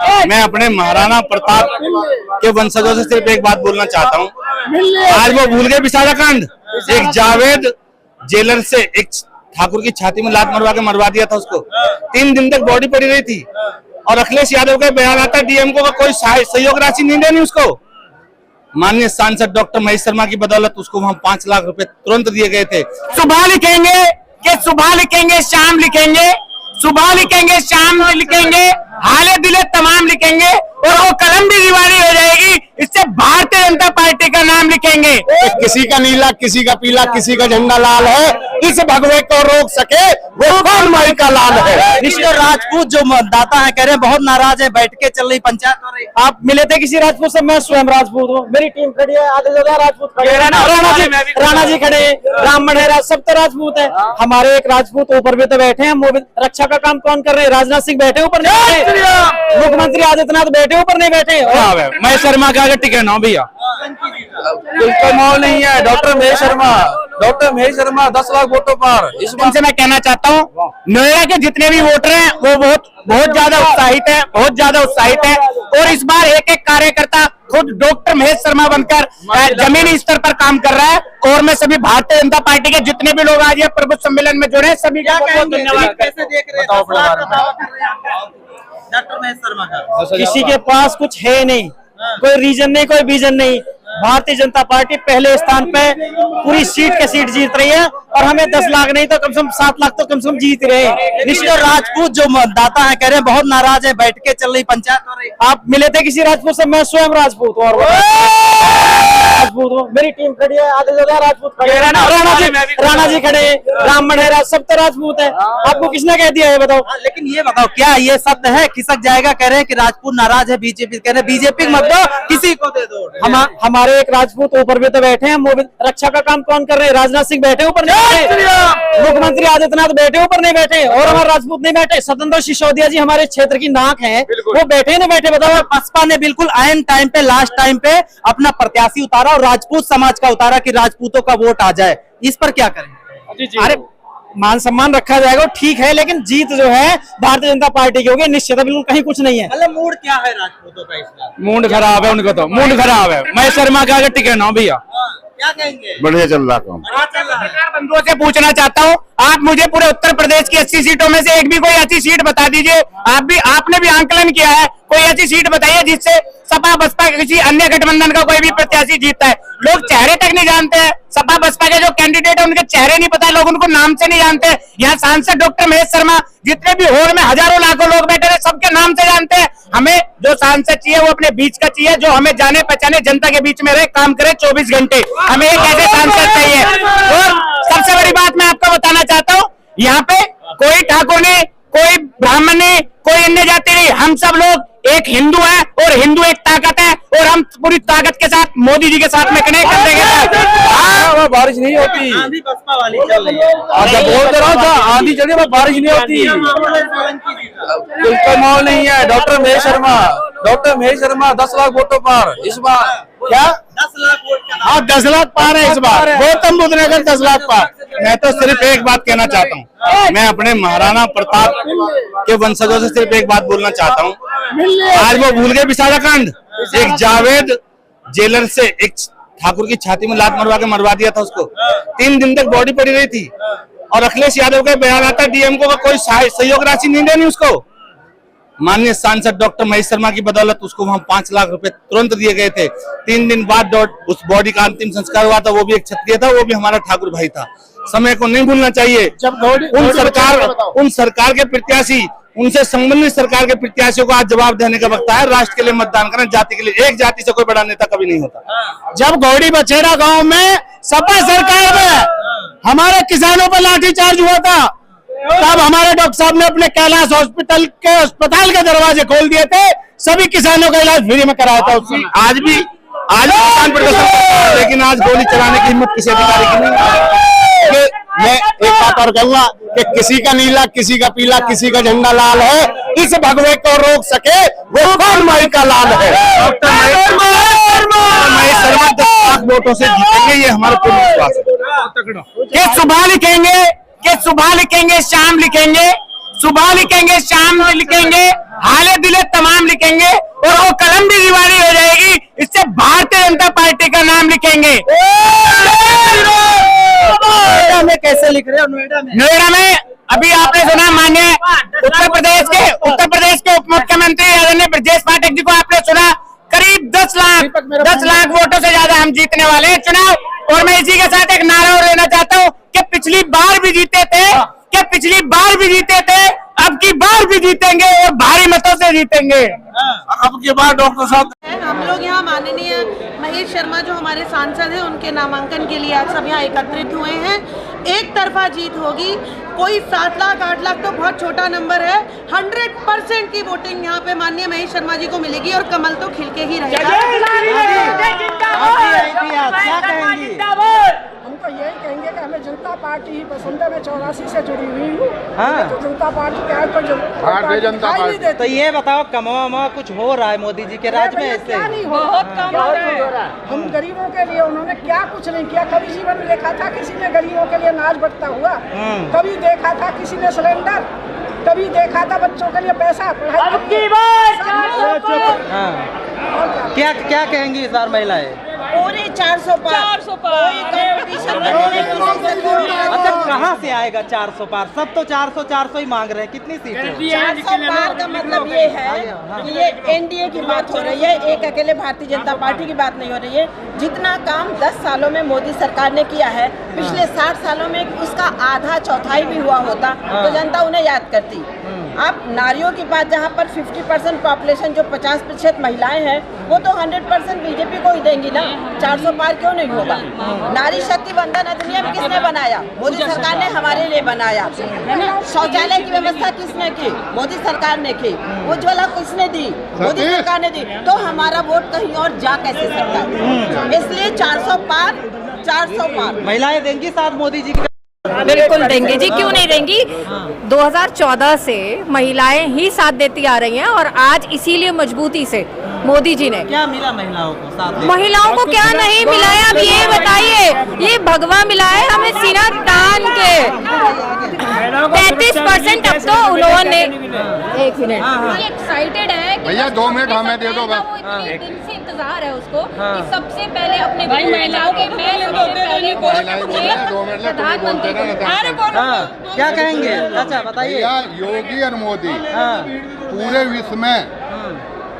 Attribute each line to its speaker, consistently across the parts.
Speaker 1: मैं अपने महाराणा प्रताप के वंशजों से सिर्फ एक बात बोलना चाहता हूँ। आज वो भूल गए विशाखा कांड। एक जावेद जेलर से एक ठाकुर की छाती में लात मरवा दिया था उसको। 3 दिन तक बॉडी पड़ी रही थी और अखिलेश यादव के बयान आता डीएमओ का कोई सहयोग राशि नहीं देनी उसको। माननीय सांसद डॉक्टर महेश शर्मा की बदौलत उसको वहां 5 लाख रुपए तुरंत दिए गए थे।
Speaker 2: सुबह लिखेंगे कि सुबह लिखेंगे, शाम लिखेंगे, सुबह लिखेंगे, शाम लिखेंगे, हाले दिले तमाम लिखेंगे और वो कलम भी दीवानी हो जाएगी। इससे भारतीय जनता पार्टी का नाम लिखेंगे।
Speaker 3: किसी का नीला, किसी का पीला, किसी का झंडा लाल है। इस भगवे को रोक सके वो कौन माई का लाल है।
Speaker 4: मिस्टर राजपूत जो मतदाता है कह रहे हैं बहुत नाराज है, बैठ के चल रही पंचायत हो रही।
Speaker 2: आप मिले थे किसी राजपूत से? मैं स्वयं राजपूत हूँ, मेरी टीम खड़ी है, आधे ज्यादा राजपूत खड़े हैं, राणा जी खड़े हैं, ब्राह्मण है, सब तो राजपूत है। हमारे एक राजपूत ऊपर भी तो बैठे हैं। रक्षा का काम कौन कर रहे हैं? राजनाथ सिंह बैठे ऊपर नहीं बैठे, मुख्यमंत्री आदित्यनाथ बैठे ऊपर नहीं बैठे।
Speaker 1: महेश शर्मा का टिकट ना भैया
Speaker 5: बिल्कुल माहौल नहीं है। डॉक्टर महेश शर्मा 10 लाख वोटों पर।
Speaker 2: इस बात से मैं कहना चाहता हूँ नोएडा के जितने भी वोटर हैं वो बहुत ज्यादा उत्साहित है, बहुत ज्यादा उत्साहित है। और इस बार एक एक कार्यकर्ता खुद डॉक्टर महेश शर्मा बनकर जमीनी स्तर पर काम कर रहा है। और मैं सभी भारतीय जनता पार्टी के जितने भी लोग आज ये प्रबुद्ध सम्मेलन में जुड़े हैं सभी का धन्यवाद।
Speaker 4: कैसे देख रहे हैं डॉक्टर महेश शर्मा का?
Speaker 2: किसी के पास कुछ है नहीं, कोई रीजन नहीं, कोई विजन नहीं। भारतीय जनता पार्टी पहले स्थान पे पूरी सीट के सीट जीत रही है और हमें 10 लाख नहीं तो कम से कम 7 लाख तो कम से कम जीत रहे हैं।
Speaker 4: मिस्टर राजपूत जो मतदाता है कह रहे हैं बहुत नाराज है, बैठ के चल रही पंचायत हो रही।
Speaker 2: आप मिले थे किसी राजपूत से? मैं स्वयं राजपूत हूँ और राजपूत हूँ, मेरी टीम खड़ी है, आधे ज्यादा राजपूत खड़े हैं, राणा जी खड़े हैं, ब्राह्मण है, सब तो राजपूत है। आपको किसने कह दिया है बताओ?
Speaker 4: लेकिन ये बताओ क्या ये सत्य है? खिसक जाएगा कह रहे हैं कि राजपूत नाराज है, बीजेपी कह रहे हैं बीजेपी मत दो, किसी को दे दो।
Speaker 2: हमारे एक राजपूत ऊपर भी तो बैठे हैं। रक्षा का काम कौन कर रहे हैं? राजनाथ सिंह बैठे ऊपर नहीं बैठे, मुख्यमंत्री आदित्यनाथ बैठे ऊपर नहीं बैठे और हमारे राजपूत नहीं बैठे। स्वतंत्र सिसोदिया जी हमारे क्षेत्र की नाक है, वो बैठे नहीं बैठे बताओ?
Speaker 4: बसपा ने बिल्कुल आयन टाइम पे, लास्ट टाइम पे अपना प्रत्याशी उतारा और राजपूत समाज का उतारा कि राजपूतों का वोट आ जाए। इस पर क्या करें?
Speaker 2: अरे मान सम्मान रखा जाएगा ठीक है, लेकिन जीत जो है भारतीय जनता पार्टी की होगी निश्चित, बिल्कुल कहीं कुछ नहीं है।
Speaker 4: मतलब मूड क्या है राजपूतों का इस बार?
Speaker 1: मूड खराब है उनका, तो मूड खराब है। महेश शर्मा का टिकट ना भैया
Speaker 4: क्या कहेंगे?
Speaker 3: बढ़िया चल रहा काम।
Speaker 2: बंधुओं से पूछना चाहता हूँ, आप मुझे पूरे उत्तर प्रदेश की 80 सीटों में से एक भी कोई ऐसी सीट बता दीजिए। आपने भी आंकलन किया है, कोई ऐसी सीट बताइए जिससे सपा बसपा किसी अन्य गठबंधन का कोई भी प्रत्याशी जीतता है। लोग चेहरे तक नहीं जानते हैं, सपा बसपा के जो कैंडिडेट है उनके चेहरे नहीं पता, लोग उनको नाम से नहीं जानते। यहाँ सांसद डॉक्टर महेश शर्मा जितने भी हॉल में हजारों लाखों लोग बैठे हैं सबके नाम से जानते हैं। हमें जो सांसद चाहिए वो अपने बीच का चाहिए, जो हमें जाने पहचाने, जनता के बीच में रहे, काम करे 24 घंटे। हमें एक ऐसे सांसद चाहिए। और सबसे बड़ी बात मैं आपको बताना चाहता हूँ, यहाँ पे कोई ठाकुर नहीं, कोई ब्राह्मण नहीं, कोई अन्य जाति नहीं, हम सब लोग एक हिंदू है और हिंदू एक ताकत है और हम पूरी ताकत के साथ मोदी जी के साथ में कनेक्ट कर देंगे।
Speaker 5: बारिश नहीं होती,
Speaker 4: आंधी बसपा वाली चल रही है।
Speaker 5: बोल रहा था आंधी चली बारिश नहीं होती। बिल्कुल माहौल नहीं है। डॉक्टर महेश शर्मा 10 लाख वोटों पर। इस बार क्या
Speaker 4: 10 लाख वोट का?
Speaker 1: हाँ 10 लाख पार है इस बार। गौतम बुद्ध नगर 10 लाख पार। मैं तो सिर्फ एक बात कहना चाहता हूँ, मैं अपने महाराणा प्रताप के वंशजों से सिर्फ एक बात बोलना चाहता हूँ। आज वो भूल गए विशाखा कांड। एक जावेद जेलर से एक ठाकुर की छाती में लात मरवा दिया था उसको। 3 दिन तक बॉडी पड़ी रही थी और अखिलेश यादव के बयान आता डीएमओ का कोई सहयोग राशि नहीं देनी उसको। माननीय सांसद डॉक्टर महेश शर्मा की बदौलत उसको वहां 5 लाख रुपए तुरंत दिए गए थे। 3 दिन बाद उस बॉडी का अंतिम संस्कार हुआ था, वो भी एक क्षत्रिय था, वो भी हमारा ठाकुर भाई था। समय को नहीं भूलना चाहिए। उन सरकार के प्रत्याशी, उनसे संबंधित सरकार के प्रत्याशियों को आज जवाब देने का वक्त है। राष्ट्र के लिए मतदान करना, जाति के लिए। एक जाति से कोई बड़ा नेता कभी नहीं होता।
Speaker 2: जब गौड़ी बछेरा गांव में सपा सरकार में हमारे किसानों पर लाठीचार्ज हुआ था, तब हमारे डॉक्टर साहब ने अपने कैलाश हॉस्पिटल के अस्पताल के दरवाजे खोल दिए थे, सभी किसानों का इलाज फ्री में कराया था उसने।
Speaker 1: आज भी किसान प्रदर्शन करता है, लेकिन आज गोली चलाने की हिम्मत किसी अधिकारी की नहीं है।
Speaker 3: मैं एक बात और कहूंगा कि किसी का नीला, किसी का पीला, किसी का झंडा लाल है। इस भगवे को रोक सके वो कौन माई का लाल है।
Speaker 1: महेश शर्मा 10 लाख वोटों से जीतेंगे, ये हमारा पूर्ण विश्वास है।
Speaker 2: कि सुबह लिखेंगे, कि सुबह लिखेंगे, शाम लिखेंगे, सुबह लिखेंगे, शाम लिखेंगे, हाले दिले तमाम लिखेंगे जनता पार्टी का नाम लिखेंगे।
Speaker 4: नोएडा में कैसे लिख रहे हो?
Speaker 2: नोएडा में अभी आपने सुना माननीय उत्तर प्रदेश के उप मुख्यमंत्री आदरणीय ब्रजेश पाठक जी को आपने सुना, करीब 10 लाख वोटों से ज्यादा हम जीतने वाले हैं चुनाव। और मैं इसी के साथ एक नारा और लेना चाहता हूँ कि पिछली बार भी जीते थे, अब की बार भी जीतेंगे और भारी मतों से जीतेंगे।
Speaker 5: अब की बार डॉक्टर साहब
Speaker 6: हम लोग यहाँ माननीय महेश शर्मा जो हमारे सांसद हैं उनके नामांकन के लिए आज सब यहाँ एकत्रित हुए हैं। एक तरफा जीत होगी, कोई 7 लाख 8 लाख तो बहुत छोटा नंबर है। 100% की वोटिंग यहाँ पे माननीय महेश शर्मा जी को मिलेगी और कमल तो खिल के ही रहेगा।
Speaker 7: हम तो यही कहेंगे कि हमें जनता पार्टी ही पसंद है। मैं 84 से जुड़ी हुई हूँ। तो जनता पार्टी क्या है
Speaker 3: भारतीय जनता पार्टी।
Speaker 4: तो ये बताओ, कमा कुछ हो रहा है मोदी जी के राज में? ऐसे
Speaker 7: क्या नहीं हो रहा। हम गरीबों के लिए उन्होंने क्या कुछ नहीं किया। कभी जीवन में देखा था किसी ने गरीबों के लिए अनाज बंटता हुआ? कभी देखा था किसी ने सिलेंडर? कभी देखा था बच्चों के लिए पैसा?
Speaker 4: क्या क्या कहेंगी इस बार महिलाएं?
Speaker 6: पूरे 400 पार कोई कंपटीशन
Speaker 4: अच्छा, कहाँ से आएगा 400 पार? सब तो 400 ही मांग रहे हैं। कितनी सीटें?
Speaker 6: 400 पार का मतलब ये है कि ये एनडीए की बात हो रही है, एक अकेले भारतीय जनता पार्टी की बात नहीं हो रही है। जितना काम 10 सालों में मोदी सरकार ने किया है, पिछले 60 सालों में उसका आधा चौथाई भी हुआ होता तो जनता उन्हें याद करती। आप नारियों की बात, जहाँ पर 50% पॉपुलेशन जो 50% महिलाएं हैं, वो तो 100% बीजेपी को ही देंगी ना। 400 पार क्यों नहीं होगा? नारी शक्ति वंदन अधिनियम किसने बनाया? मोदी सरकार ने हमारे लिए बनाया। शौचालय की व्यवस्था किसने की? मोदी सरकार ने की। उज्ज्वला किसने दी? मोदी सरकार ने दी। तो हमारा वोट कहीं और जा कैसे सकता है? इसलिए 400 पार
Speaker 4: महिलाएं देंगी साथ मोदी जी के?
Speaker 8: बिल्कुल देंगे जी, क्यों नहीं देंगी। 2014 से महिलाएं ही साथ देती आ रही हैं और आज इसीलिए मजबूती से मोदी जी ने।
Speaker 4: क्या मिला महिलाओं को साथ?
Speaker 8: महिलाओं को क्या नहीं मिला है, अब ये बताइए। ये भगवा मिला है हमें सीना तान के। 33% अब तो उन्होंने। एक मिनट, एक्साइटेड है
Speaker 3: भैया 2 मिनट हमें दे दो बस।
Speaker 8: इतने दिन से इंतजार है उसको कि सबसे पहले अपने महिलाओं के प्रधानमंत्री।
Speaker 4: क्या कहेंगे चाचा, बताइए।
Speaker 3: भैया योगी और मोदी पूरे विश्व में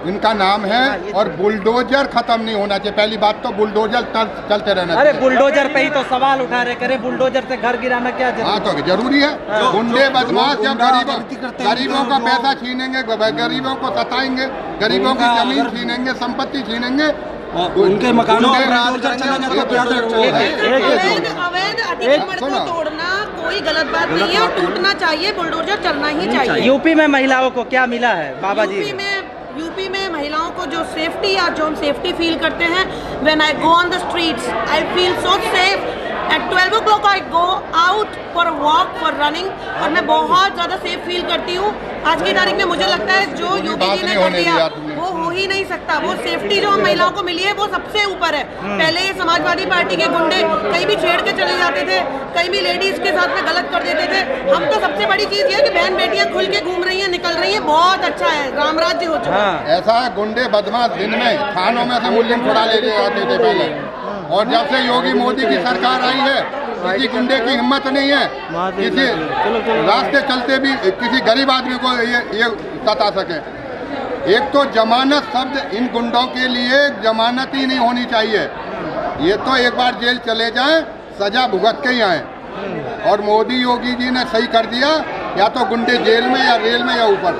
Speaker 3: इनका नाम है और बुलडोजर खत्म नहीं होना चाहिए। पहली बात तो बुलडोजर चलते रहना चाहिए।
Speaker 4: अरे बुलडोजर पे ही तो सवाल उठा रहे, करे बुलडोजर से घर गिराना क्या जरूरी?
Speaker 3: हाँ तो जरूरी है। गुंडे बदमाश जब गरीबों का पैसा छीनेंगे, गरीबों को सताएंगे, गरीबों की जमीन छीनेंगे, संपत्ति छीनेंगे,
Speaker 5: उनके मकानों पर
Speaker 6: अवैध अतिक्रमण को तोड़ना कोई गलत बात नहीं है और टूटना चाहिए। बुलडोजर चलना ही चाहिए।
Speaker 4: यूपी में महिलाओं को क्या मिला है बाबा जी?
Speaker 6: यूपी में महिलाओं को जो सेफ्टी या जो हम सेफ्टी फील करते हैं, when I go on the streets I feel so safe. At 12 o'clock I go out for walk, for running, और मैं बहुत ज़्यादा सेफ फील करती हूँ। आज की तारीख में मुझे लगता है जो योगी जी ने कर दिया वो हो ही नहीं सकता। वो सेफ्टी जो हम महिलाओं को मिली है वो सबसे ऊपर है। पहले ये समाजवादी पार्टी के गुंडे कहीं भी छेड़ के चले जाते थे, कहीं भी लेडीज के साथ में गलत कर देते थे। हम तो सबसे बड़ी चीज ये है कि बहन बेटियां खुल के घूम रही हैं, निकल रही हैं, बहुत अच्छा है, राम राज्य हो चुका है।
Speaker 3: ऐसा है, गुंडे बदमाश दिन में थानों में से मुल्लिम छुड़ा ले जाते थे पहले, और जब से योगी मोदी की सरकार आई है किसी गुंडे की हिम्मत नहीं है किसी रास्ते चलते भी किसी गरीब आदमी को ये सता सके। एक तो जमानत शब्द इन गुंडों के लिए जमानत ही नहीं होनी चाहिए। ये तो एक बार जेल चले जाएं, सजा भुगत के ही आए। और मोदी योगी जी ने सही कर दिया, या तो गुंडे जेल में या रेल में या ऊपर।